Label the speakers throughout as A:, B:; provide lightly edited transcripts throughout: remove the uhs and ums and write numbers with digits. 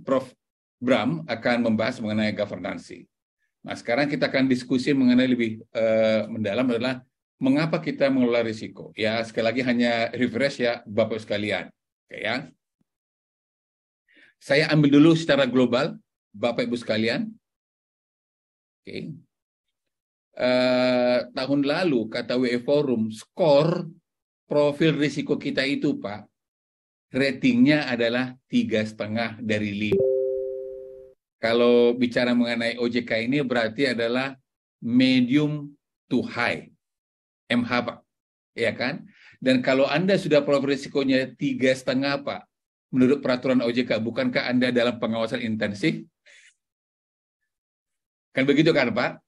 A: Prof. Bram akan membahas mengenai governance. Nah, sekarang kita akan diskusi mengenai lebih mendalam adalah mengapa kita mengelola risiko. Ya, sekali lagi hanya refresh ya, Bapak sekalian. Oke ya. Saya ambil dulu secara global, Bapak Ibu sekalian. Oke. Tahun lalu, kata WE Forum, skor profil risiko kita itu, Pak, ratingnya adalah 3,5 dari 5. Kalau bicara mengenai OJK ini berarti adalah medium to high, MH Pak, ya kan? Dan kalau Anda sudah profil risikonya 3,5 Pak, menurut peraturan OJK, bukankah Anda dalam pengawasan intensif? Kan begitu kan Pak?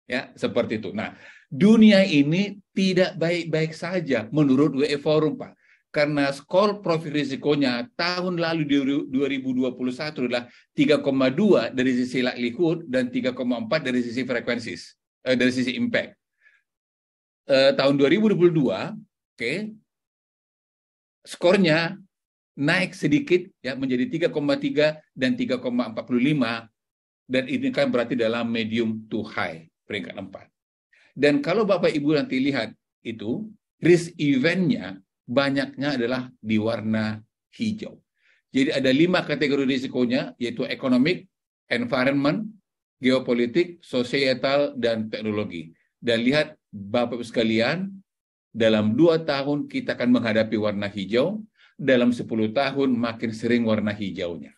A: Ya, seperti itu. Nah, dunia ini tidak baik-baik saja menurut WE Forum Pak. Karena skor profil risikonya tahun lalu di 2021 adalah 3,2 dari sisi likelihood dan 3,4 dari sisi frekuensi, dari sisi impact. Tahun 2022, oke, skornya naik sedikit ya menjadi 3,3 dan 3,45 dan ini kan berarti dalam medium to high peringkat 4. Dan kalau Bapak Ibu nanti lihat itu risk eventnya banyaknya adalah di warna hijau. Jadi ada 5 kategori risikonya, yaitu economic, environment, geopolitik, societal, dan teknologi. Dan lihat Bapak Ibu sekalian, dalam 2 tahun kita akan menghadapi warna hijau, dalam 10 tahun makin sering warna hijaunya.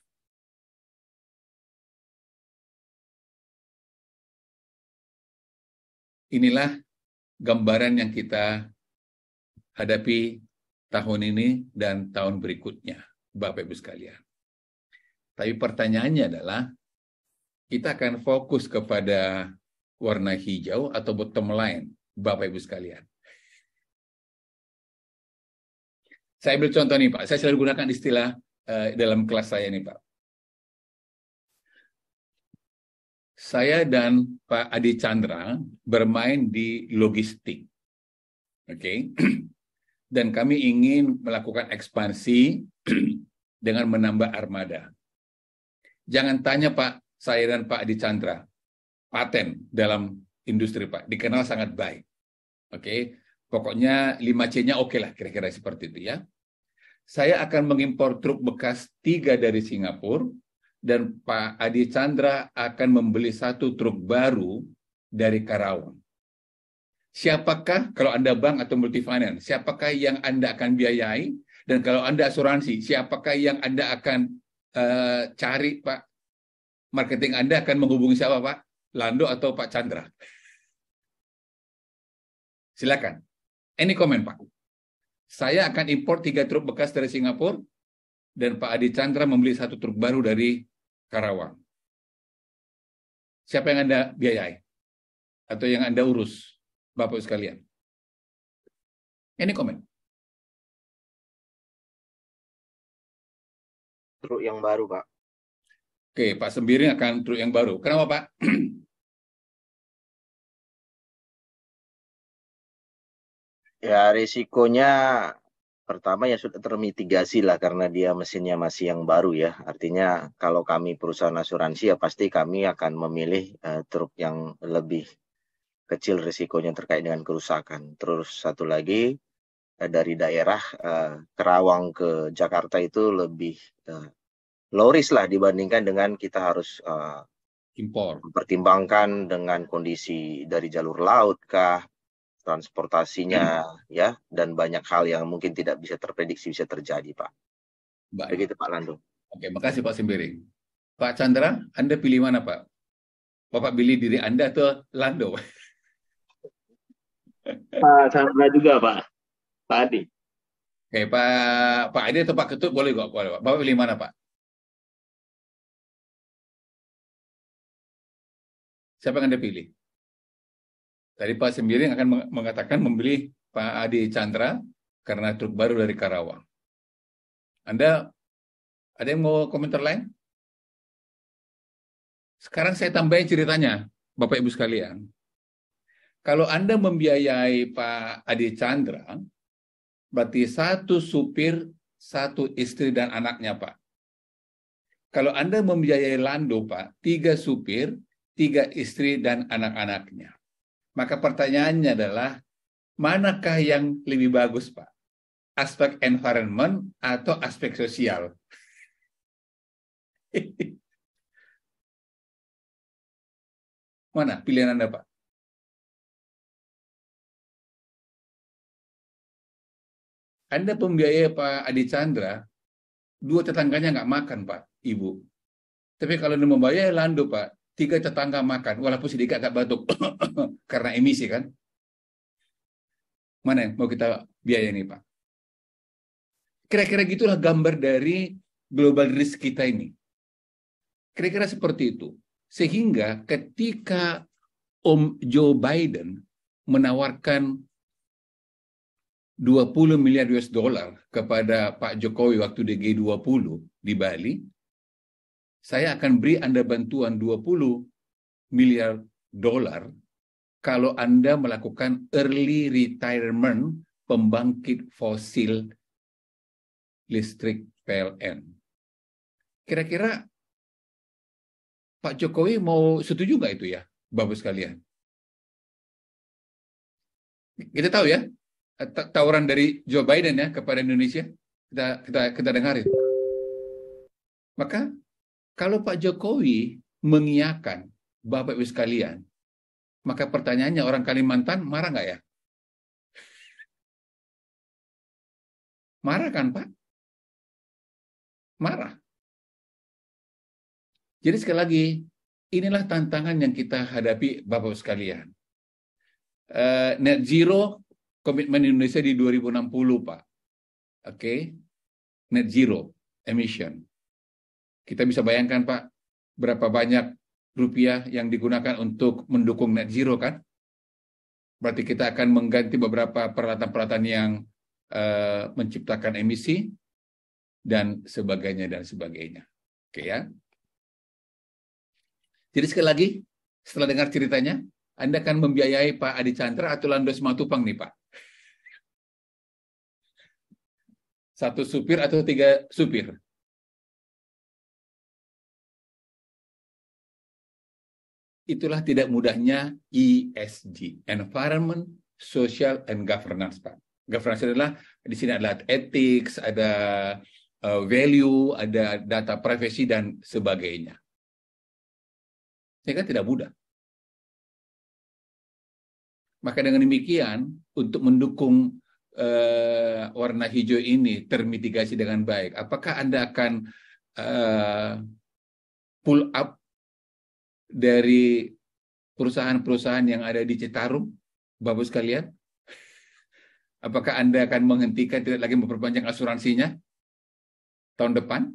A: Inilah gambaran yang kita hadapi tahun ini dan tahun berikutnya, Bapak Ibu sekalian. Tapi pertanyaannya adalah, kita akan fokus kepada warna hijau atau bottom line, Bapak Ibu sekalian. Saya ambil contoh nih Pak, saya selalu gunakan istilah dalam kelas saya nih Pak. Saya dan Pak Adi Chandra bermain di logistik. Oke. Dan kami ingin melakukan ekspansi dengan menambah armada. Jangan tanya Pak, saya dan Pak Adi Chandra, paten dalam industri Pak, dikenal sangat baik. Oke. Pokoknya 5C-nya oke lah, kira-kira seperti itu ya. Saya akan mengimpor truk bekas 3 dari Singapura, dan Pak Adi Chandra akan membeli 1 truk baru dari Karawang. Siapakah, kalau Anda bank atau multifinance, siapakah yang Anda akan biayai? Dan kalau Anda asuransi, siapakah yang Anda akan cari, Pak? Marketing Anda akan menghubungi siapa, Pak? Lando atau Pak Chandra? Silakan. Any comment, Pak? Saya akan impor 3 truk bekas dari Singapura, dan Pak Adi Chandra membeli 1 truk baru dari Karawang. Siapa yang Anda biayai? Atau yang Anda urus, Bapak sekalian? Any comment?
B: Truk yang baru, Pak.
A: Oke, Pak Sembiring akan truk yang baru. Kenapa, Pak?
B: Ya, risikonya pertama ya sudah termitigasi lah karena dia mesinnya masih yang baru ya. Artinya kalau kami perusahaan asuransi ya pasti kami akan memilih truk yang lebih kecil risikonya terkait dengan kerusakan. Terus satu lagi dari daerah Kerawang ke Jakarta itu lebih low risk lah dibandingkan dengan kita harus
A: Impor.
B: mempertimbangkan dengan kondisi dari jalur laut kah, transportasinya ya, dan banyak hal yang mungkin tidak bisa terprediksi bisa terjadi, Pak.
A: Baik.
B: Begitu Pak Lando.
A: Oke, makasih Pak Sembiring. Pak Chandra, Anda pilih mana, Pak? Bapak pilih diri Anda atau Lando?
C: Pak Chandra juga, Pak. Pak Adi.
A: Oke, Pak Adi atau Pak Ketut boleh kok, boleh, Pak. Bapak pilih mana, Pak? Siapa yang Anda pilih? Tadi Pak Sembiring akan mengatakan membeli Pak Adi Chandra karena truk baru dari Karawang. Anda ada yang mau komentar lain? Sekarang saya tambahin ceritanya, Bapak Ibu sekalian. Kalau Anda membiayai Pak Adi Chandra, berarti 1 supir, 1 istri dan anaknya, Pak. Kalau Anda membiayai Lando, Pak, 3 supir, 3 istri, dan anak-anaknya. Maka pertanyaannya adalah, manakah yang lebih bagus, Pak? Aspek environment atau aspek sosial? Mana pilihan Anda, Pak? Anda pembiayai Pak Adi Chandra, 2 tetangganya nggak makan, Pak, Ibu. Tapi kalau Anda membiayai Lando, Pak, 3 tetangga makan, walaupun sedikit agak batuk karena emisi, kan? Mana yang mau kita biaya ini, Pak? Kira-kira gitulah gambar dari global risk kita ini. Kira-kira seperti itu. Sehingga ketika Om Joe Biden menawarkan 20 miliar US dollar kepada Pak Jokowi waktu di G20 di Bali, saya akan beri Anda bantuan 20 miliar dolar kalau Anda melakukan early retirement pembangkit fosil listrik PLN. Kira-kira Pak Jokowi mau setuju nggak itu ya, Bapak sekalian? Kita tahu ya, tawaran dari Joe Biden ya kepada Indonesia, kita dengarin. Maka kalau Pak Jokowi mengiyakan Bapak Ibu sekalian, maka pertanyaannya, orang Kalimantan marah nggak ya? Marah kan, Pak? Marah. Jadi sekali lagi, inilah tantangan yang kita hadapi Bapak Ibu sekalian. Net zero, komitmen Indonesia di 2060, Pak. Oke? Net zero emission. Kita bisa bayangkan, Pak, berapa banyak rupiah yang digunakan untuk mendukung net zero, kan? Berarti kita akan mengganti beberapa peralatan-peralatan yang menciptakan emisi, dan sebagainya, dan sebagainya. Oke ya? Jadi sekali lagi, setelah dengar ceritanya, Anda akan membiayai Pak Adi Chandra atau Lando Simatupang nih, Pak? 1 supir atau 3 supir? Itulah tidak mudahnya ESG, Environment, Social, and Governance, Pak. Governance adalah, di sini adalah ethics, ada value, ada data privacy, dan sebagainya. Ini kan tidak mudah. Maka dengan demikian, untuk mendukung warna hijau ini termitigasi dengan baik, apakah Anda akan pull up dari perusahaan-perusahaan yang ada di Citarum, Bapak sekalian? Apakah Anda akan menghentikan, tidak lagi memperpanjang asuransinya tahun depan?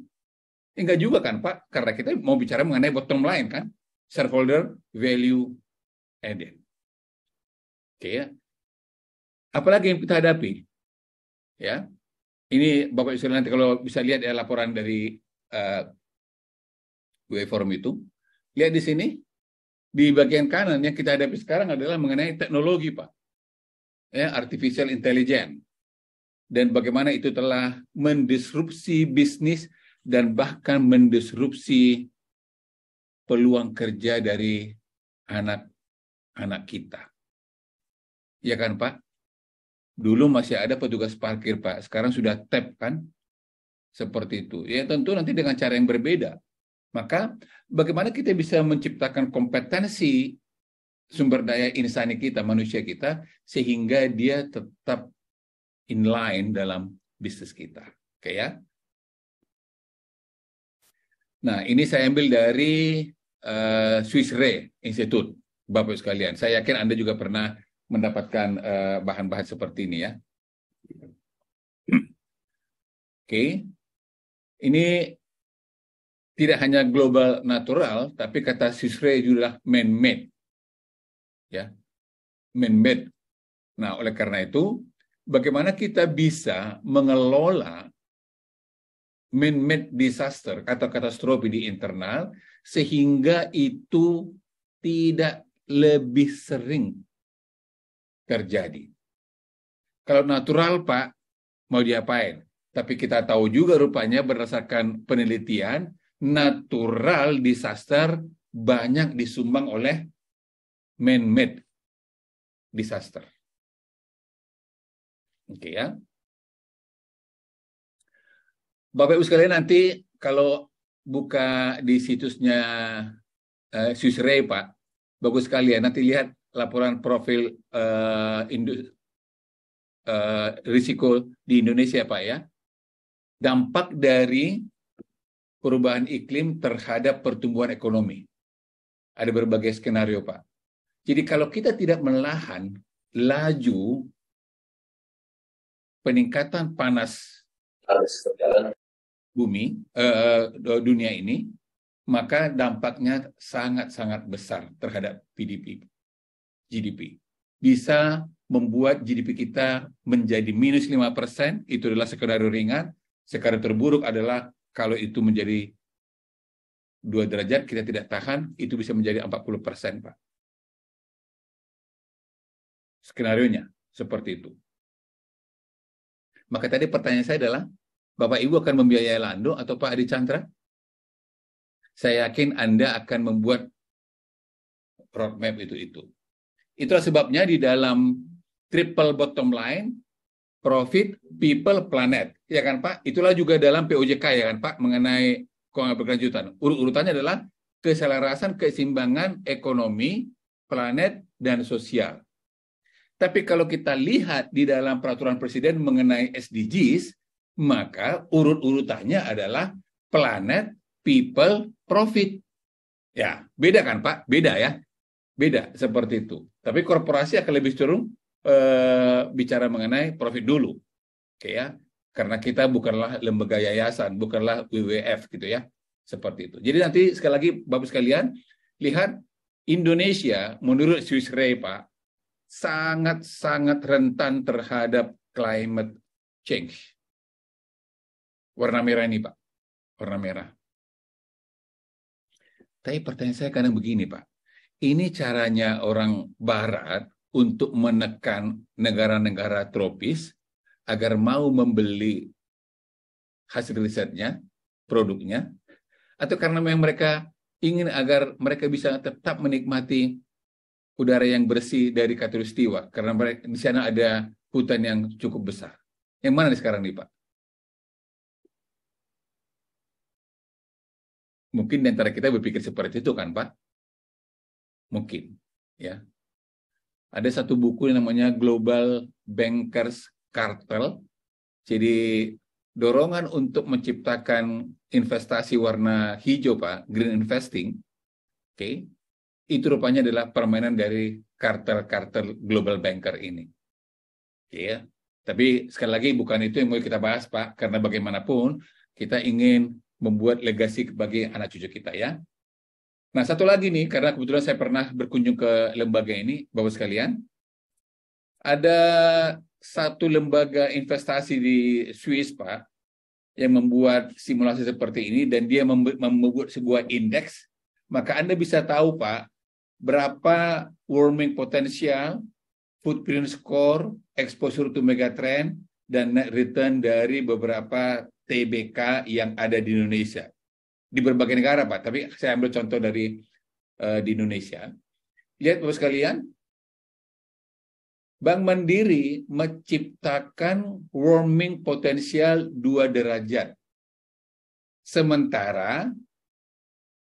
A: Enggak juga kan, Pak? Karena kita mau bicara mengenai bottom line, kan? Shareholder value added. Oke ya. Apalagi yang kita hadapi? Ya. Ini Bapak Ibu nanti kalau bisa lihat ya laporan dari WE Forum itu. Lihat di sini, di bagian kanan yang kita hadapi sekarang adalah mengenai teknologi, Pak. Ya, artificial intelligence. Dan bagaimana itu telah mendisrupsi bisnis dan bahkan mendisrupsi peluang kerja dari anak-anak kita. Ya kan, Pak? Dulu masih ada petugas parkir, Pak. Sekarang sudah tap, kan? Seperti itu. Ya tentu nanti dengan cara yang berbeda. Maka bagaimana kita bisa menciptakan kompetensi sumber daya insani kita, manusia kita, sehingga dia tetap inline dalam bisnis kita. Oke ya? Nah, ini saya ambil dari Swiss Re Institute, Bapak sekalian. Saya yakin Anda juga pernah mendapatkan bahan-bahan seperti ini ya. Oke. Ini tidak hanya global natural, tapi kata Swiss Re juga man-made. Ya. Man-made. Nah, oleh karena itu, bagaimana kita bisa mengelola man-made disaster atau katastrofi di internal sehingga itu tidak lebih sering terjadi. Kalau natural, Pak, mau diapain? Tapi kita tahu juga rupanya berdasarkan penelitian natural disaster banyak disumbang oleh man-made disaster. Oke ya. Bapak Ibu sekalian, nanti kalau buka di situsnya Swiss Re, Pak, bagus sekali ya. Nanti lihat laporan profil risiko di Indonesia, Pak ya. Dampak dari perubahan iklim terhadap pertumbuhan ekonomi. Ada berbagai skenario, Pak. Jadi kalau kita tidak menahan laju peningkatan panas bumi, dunia ini, maka dampaknya sangat-sangat besar terhadap GDP. Bisa membuat GDP kita menjadi minus 5%, itu adalah skenario ringan. Skenario terburuk adalah kalau itu menjadi 2 derajat, kita tidak tahan, itu bisa menjadi 40%, Pak. Skenarionya seperti itu. Maka tadi pertanyaan saya adalah, Bapak Ibu akan membiayai Lando atau Pak Adi Chandra? Saya yakin Anda akan membuat roadmap itu. Itulah sebabnya di dalam triple bottom line, profit, people, planet. Ya kan Pak? Itulah juga dalam POJK ya kan Pak, mengenai keuangan berkelanjutan. Urutannya adalah keselarasan, keseimbangan ekonomi, planet, dan sosial. Tapi kalau kita lihat di dalam peraturan presiden mengenai SDGs, maka urut-urutannya adalah planet, people, profit. Ya, beda kan Pak? Beda ya. Beda seperti itu. Tapi korporasi akan lebih cenderung bicara mengenai profit dulu. Oke ya. Karena kita bukanlah lembaga yayasan, bukanlah WWF gitu ya. Seperti itu. Jadi nanti sekali lagi Bapak sekalian, lihat Indonesia menurut Swiss Re Pak, sangat-sangat rentan terhadap climate change. Warna merah ini, Pak. Warna merah. Tapi pertanyaan saya kadang begini, Pak. Ini caranya orang Barat untuk menekan negara-negara tropis agar mau membeli hasil risetnya, produknya, atau karena memang mereka ingin agar mereka bisa tetap menikmati udara yang bersih dari Khatulistiwa, karena di sana ada hutan yang cukup besar. Yang mana nih sekarang nih Pak? Mungkin di antara kita berpikir seperti itu kan Pak? Mungkin. Ya. Ada satu buku yang namanya Global Bankers Cartel. Jadi dorongan untuk menciptakan investasi warna hijau Pak, green investing, oke. Itu rupanya adalah permainan dari kartel-kartel global banker ini. Ya. Tapi sekali lagi bukan itu yang mau kita bahas, Pak. Karena bagaimanapun kita ingin membuat legasi bagi anak cucu kita ya. Nah, satu lagi nih, karena kebetulan saya pernah berkunjung ke lembaga ini, Bapak sekalian. Ada satu lembaga investasi di Swiss, Pak, yang membuat simulasi seperti ini, dan dia membuat sebuah indeks. Maka Anda bisa tahu, Pak, berapa warming potensial, footprint score, exposure to megatrend, dan net return dari beberapa TBK yang ada di Indonesia. Di berbagai negara, Pak. Tapi saya ambil contoh dari di Indonesia. Lihat, Bapak sekalian, Bank Mandiri menciptakan warming potensial 2 derajat. Sementara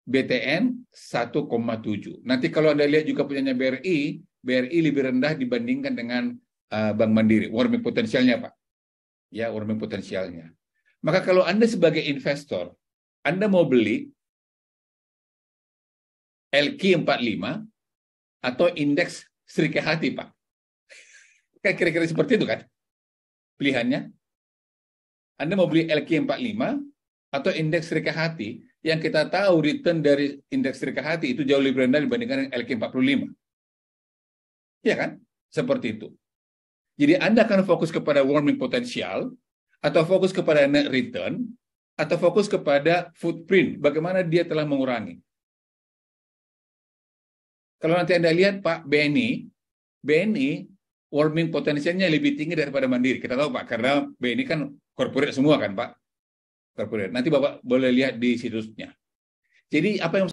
A: BTN 1,7. Nanti kalau Anda lihat juga punyanya BRI lebih rendah dibandingkan dengan Bank Mandiri. Warming potensialnya, Pak. Ya, warming potensialnya. Maka kalau Anda sebagai investor, Anda mau beli LQ45 atau indeks Sri Kehati, Pak. Kayak kira-kira seperti itu kan pilihannya. Anda mau beli LQ45 atau indeks Sri Kehati, yang kita tahu return dari indeks Sri Kehati itu jauh lebih rendah dibandingkan LQ45. Ya kan? Seperti itu. Jadi Anda akan fokus kepada warming potensial, atau fokus kepada net return, atau fokus kepada footprint, bagaimana dia telah mengurangi. Kalau nanti Anda lihat Pak, BNI warming potensialnya lebih tinggi daripada Mandiri. Kita tahu Pak, karena BNI kan corporate semua kan Pak. Nanti Bapak boleh lihat di situsnya. Jadi apa yang